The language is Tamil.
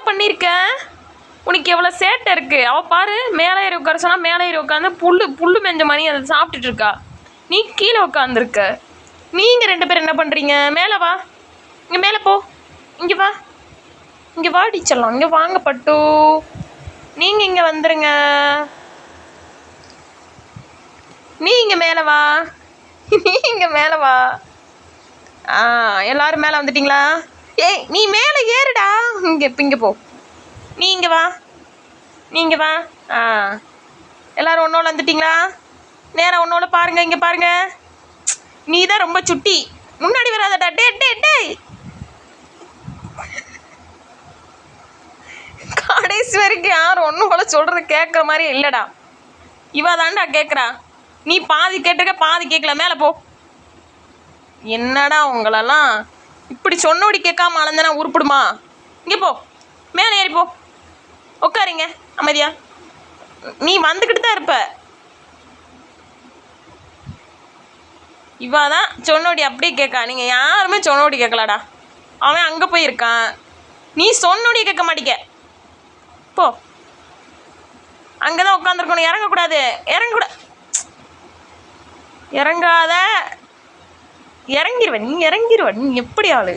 பண்ணியிருக்க? உனக்கு எவ்வளோ சேட்டை இருக்குது? அவள் பாரு, மேலே ஏறி உட்கார சொன்னால் மேலே ஏறி உட்காந்து புல்லு மெஞ்ச மாதிரி அதை சாப்பிட்டுட்டு இருக்கா. நீ கீழே உட்காந்துருக்க. நீங்கள் 2 பேரும் என்ன பண்ணுறீங்க? மேலே வா, இங்கே மேலே போ, இங்கே வா, இங்கே வாடி செல்லம், இங்கே வாங்க பட்டு. நீங்கள் இங்கே வந்துடுங்க. நீ இங்கே மேலே வா, நீ இங்கே மேலே வா. எல்லாரும் மேலே வந்துட்டிங்களா? ஏய், நீ மேலே ஏறுடா. இங்கே போ. நீ இங்கே வா, நீ இங்கே வா. எல்லோரும் ஒன்றோட வந்துட்டிங்களா? நேராக ஒன்றோட பாருங்கள், இங்கே பாருங்கள். நீ தான் ரொம்ப சுட்டி, முன்னாடி வராதடா. டே கடைசி வரைக்கும் யாரும் ஒன்றோட சொல்கிறது கேட்குற மாதிரி இல்லைடா. இவ தான்டா கேட்குறா. நீ பாதி கேட்டிருக்க, பாதி கேட்கல. மேலே போ. என்னடா உங்களெல்லாம் இப்படி சொன்னோடி கேட்காம அளந்தனா உருப்பிடுமா? இங்கே போ, மேலே ஏறி போ, உட்காரிங்க அமைதியா. நீ வந்துக்கிட்டு தான் இருப்ப. இவா தான் சொன்னோடி அப்படியே கேட்கா. நீங்கள் யாருமே சொன்னோடி கேட்கலாடா. அவன் அங்கே போயிருக்கான். நீ சொன்னோடி கேட்க மாட்டிக்க. போ, அங்கே தான் உட்காந்துருக்கணும். இறங்கக்கூடாது. இறங்காத. இறங்கிடுவ நீ எப்படி ஆளு?